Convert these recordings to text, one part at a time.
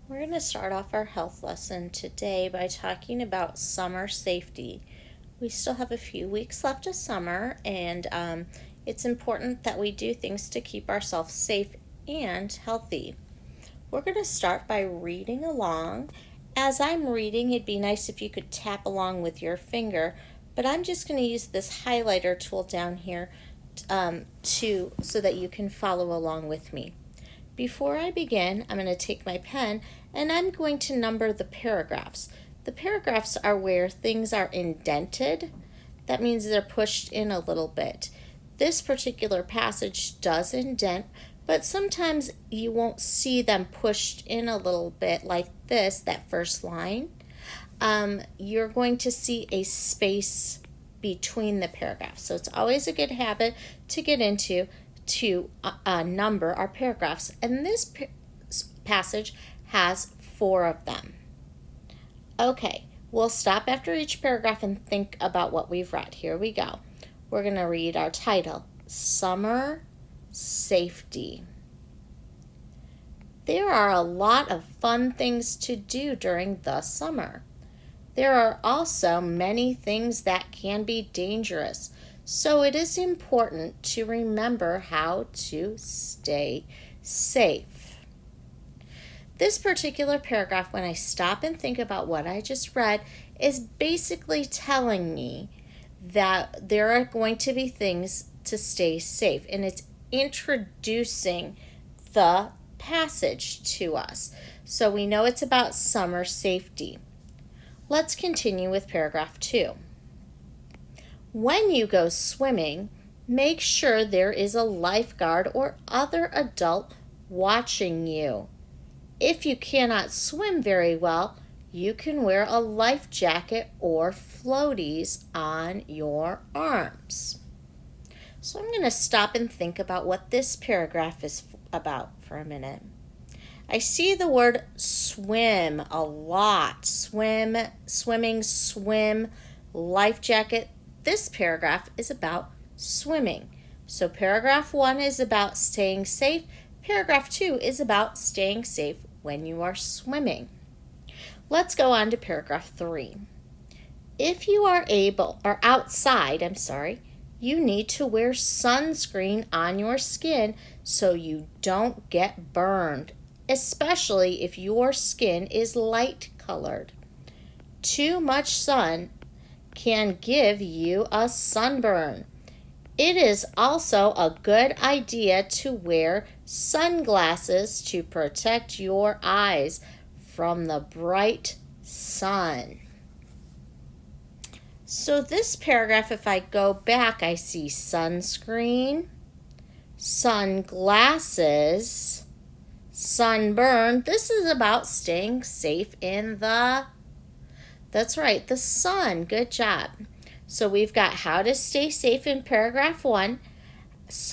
We're going to start off our health lesson today by talking about summer safety. We still have a few weeks left of summer, and it's important that we do things to keep ourselves safe and healthy. We're going to start by reading along. As I'm reading, it'd be nice if you could tap along with your finger, but I'm just going to use this highlighter tool down here so that you can follow along with me. Before I begin, I'm going to take my pen and I'm going to number the paragraphs. The paragraphs are where things are indented. That means they're pushed in a little bit. This particular passage does indent, but sometimes you won't see them pushed in a little bit like this, that first line. You're going to see a space between the paragraphs. So it's always a good habit to get into to number our paragraphs, and this passage has 4 of them. Okay, we'll stop after each paragraph and think about what we've read. Here we go. We're going to read our title, Summer Safety. There are a lot of fun things to do during the summer. There are also many things that can be dangerous. So it is important to remember how to stay safe. This particular paragraph, when I stop and think about what I just read, is basically telling me that there are going to be things to stay safe. And it's introducing the passage to us. So we know it's about summer safety. Let's continue with paragraph 2. When you go swimming, make sure there is a lifeguard or other adult watching you. If you cannot swim very well, you can wear a life jacket or floaties on your arms. So I'm going to stop and think about what this paragraph is about for a minute. I see the word swim a lot. Swim, swimming, swim, life jacket. This paragraph is about swimming. So paragraph 1 is about staying safe. Paragraph 2 is about staying safe when you are swimming. Let's go on to paragraph 3. If you are outside, you need to wear sunscreen on your skin so you don't get burned, especially if your skin is light colored. Too much sun can give you a sunburn. It is also a good idea to wear sunglasses to protect your eyes from the bright sun. So this paragraph, if I go back, I see sunscreen, sunglasses, sunburn. This is about staying safe in that's right, the sun. Good job. So we've got how to stay safe in paragraph 1,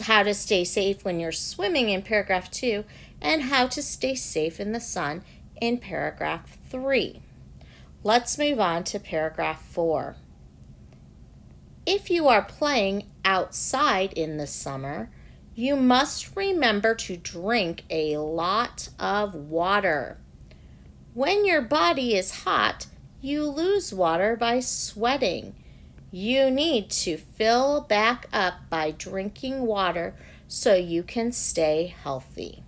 how to stay safe when you're swimming in paragraph 2, and how to stay safe in the sun in paragraph 3. Let's move on to paragraph 4. If you are playing outside in the summer, you must remember to drink a lot of water. When your body is hot, you lose water by sweating. You need to fill back up by drinking water so you can stay healthy.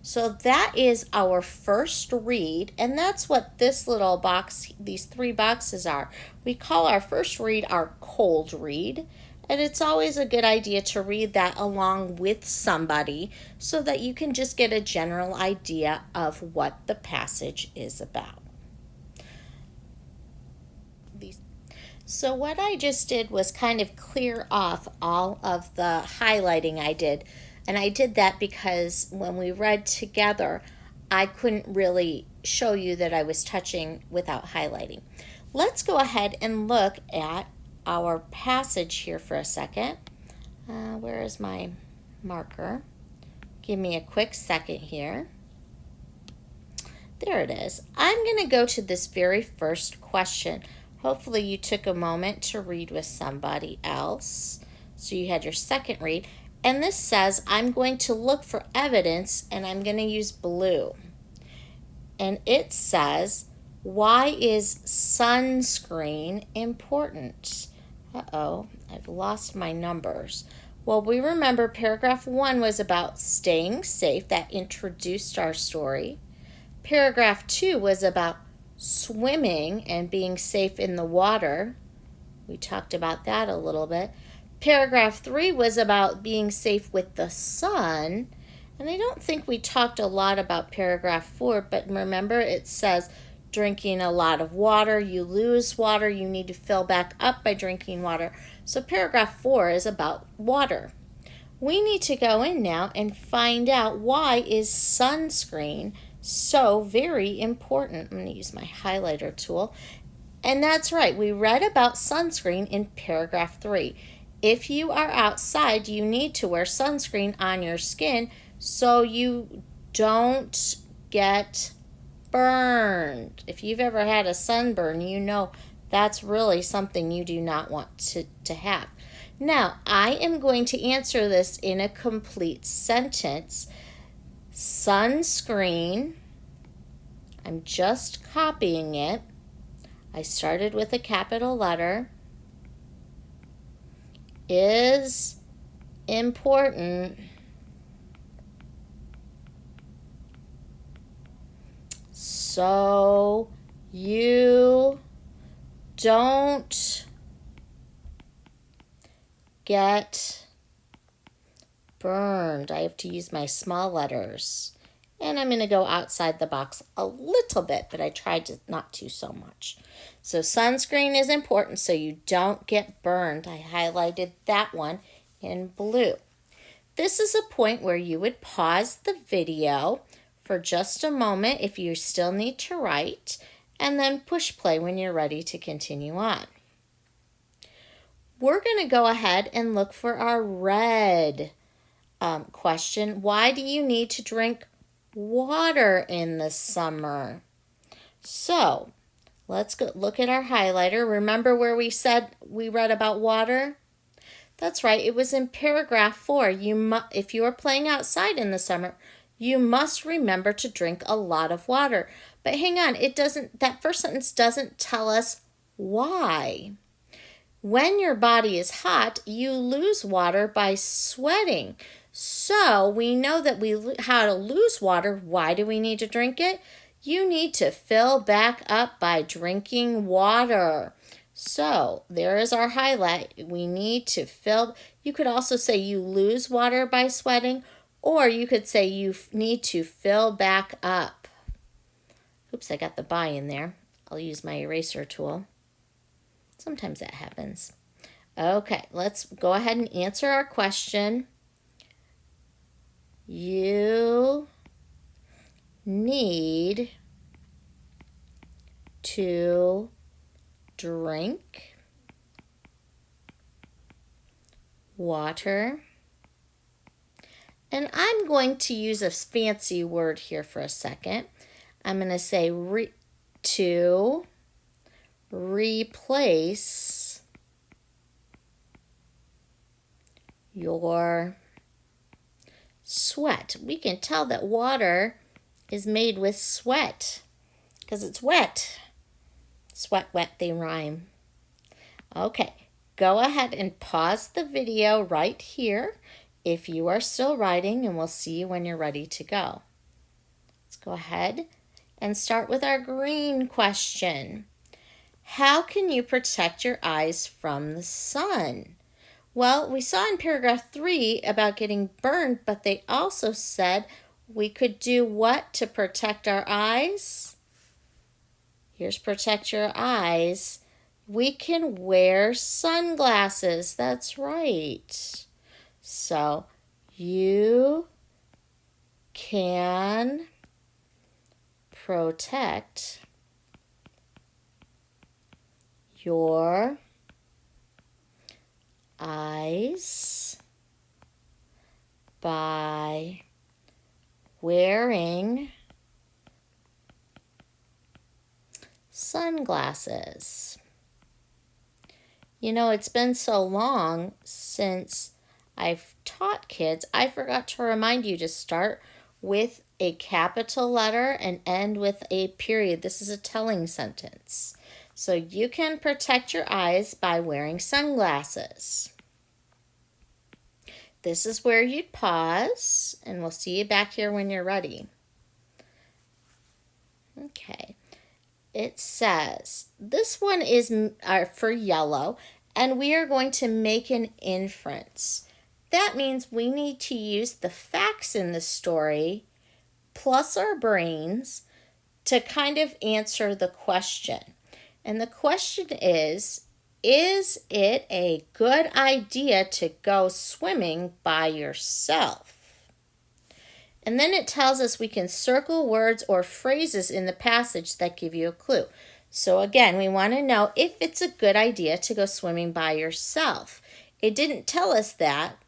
So that is our first read, and that's what this little box, these 3 boxes are. We call our first read our cold read, and it's always a good idea to read that along with somebody so that you can just get a general idea of what the passage is about. So what I just did was kind of clear off all of the highlighting I did. And I did that because when we read together, I couldn't really show you that I was touching without highlighting. Let's go ahead and look at our passage here for a second. Where is my marker? Give me a quick second here. There it is. I'm going to go to this very first question. Hopefully you took a moment to read with somebody else. So you had your second read. And this says, I'm going to look for evidence, and I'm going to use blue. and it says, why is sunscreen important? Uh-oh, I've lost my numbers. Well, we remember paragraph 1 was about staying safe. That introduced our story. Paragraph 2 was about swimming and being safe in the water. We talked about that a little bit. Paragraph 3 was about being safe with the sun. And I don't think we talked a lot about paragraph 4, but remember it says drinking a lot of water, you lose water, you need to fill back up by drinking water. So paragraph 4 is about water. We need to go in now and find out why is sunscreen so very important. I'm going to use my highlighter tool. And that's right, we read about sunscreen in paragraph 3. If you are outside, you need to wear sunscreen on your skin so you don't get burned. If you've ever had a sunburn, you know that's really something you do not want to have. Now, I am going to answer this in a complete sentence. Sunscreen, I'm just copying it. I started with a capital letter, is important so you don't get burned. I have to use my small letters. And I'm going to go outside the box a little bit, but I tried to not to so much. So sunscreen is important so you don't get burned. I highlighted that one in blue. This is a point where you would pause the video for just a moment if you still need to write, and then push play when you're ready to continue on. We're going to go ahead and look for our red question. Why do you need to drink water in the summer? So let's go look at our highlighter. Remember where we said we read about water? That's right, it was in paragraph 4. If you are playing outside in the summer, you must remember to drink a lot of water. But hang on, that first sentence doesn't tell us why. When your body is hot, you lose water by sweating. So we know that how to lose water. Why do we need to drink it? You need to fill back up by drinking water. So there is our highlight. We need to fill. You could also say you lose water by sweating, or you could say you need to fill back up. Oops, I got the by in there. I'll use my eraser tool. Sometimes that happens. Okay, let's go ahead and answer our question. You need to drink water. And I'm going to use a fancy word here for a second. I'm going to say to replace your sweat. We can tell that water is made with sweat because it's wet. Sweat, wet, they rhyme. Okay, go ahead and pause the video right here if you are still writing, and we'll see you when you're ready to go. Let's go ahead and start with our green question. How can you protect your eyes from the sun? Well, we saw in paragraph 3 about getting burned, but they also said we could do what to protect our eyes? Here's protect your eyes. We can wear sunglasses. That's right. So you can protect your eyes by wearing sunglasses. You know, it's been so long since I've taught kids, I forgot to remind you to start with a capital letter and end with a period. This is a telling sentence. So you can protect your eyes by wearing sunglasses. This is where you'd pause, and we'll see you back here when you're ready. Okay. It says, this one is for yellow, and we are going to make an inference. That means we need to use the facts in the story plus our brains to kind of answer the question. And the question is it a good idea to go swimming by yourself? And then it tells us we can circle words or phrases in the passage that give you a clue. So again, we want to know if it's a good idea to go swimming by yourself. It didn't tell us that,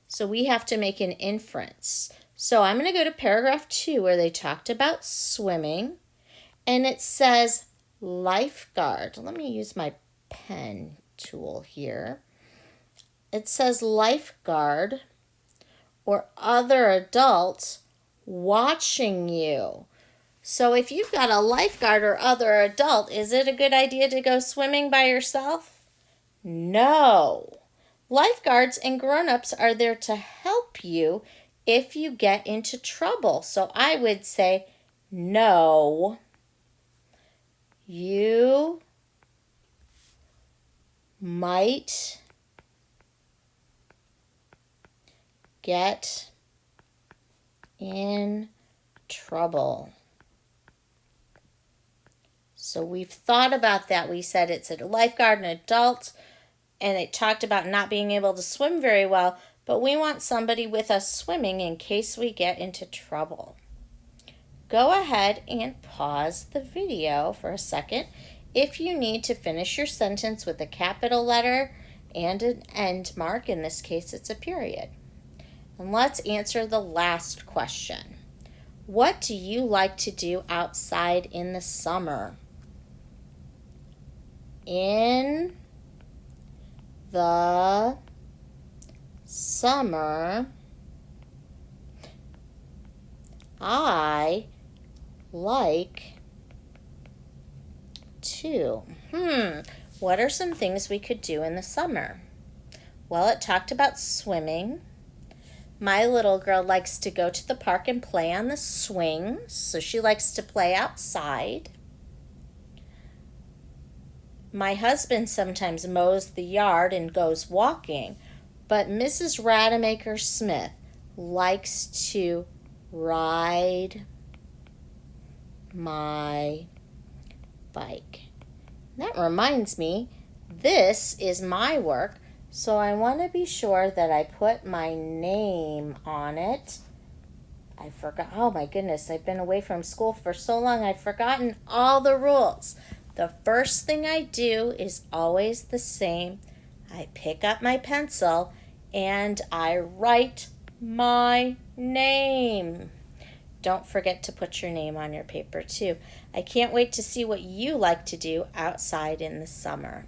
so we have to make an inference. So I'm going to go to paragraph 2 where they talked about swimming, and it says lifeguard. Let me use my pen tool here. It says lifeguard or other adults watching you. So if you've got a lifeguard or other adult, is it a good idea to go swimming by yourself? No. Lifeguards and grown-ups are there to help you if you get into trouble. So I would say no. You might get in trouble. So we've thought about that. We said it's a lifeguard, an adult, and it talked about not being able to swim very well, but we want somebody with us swimming in case we get into trouble. Go ahead and pause the video for a second if you need to finish your sentence with a capital letter and an end mark. In this case, it's a period. And let's answer the last question. What do you like to do outside in the summer? In the summer, I like to. What are some things we could do in the summer? Well, it talked about swimming. My little girl likes to go to the park and play on the swings, so she likes to play outside. My husband sometimes mows the yard and goes walking, but Mrs. Rademacher Smith likes to ride my bike. That reminds me, this is my work, so I want to be sure that I put my name on it. I forgot. Oh my goodness, I've been away from school for so long, I've forgotten all the rules. The first thing I do is always the same. I pick up my pencil and I write my name. Don't forget to put your name on your paper too. I can't wait to see what you like to do outside in the summer.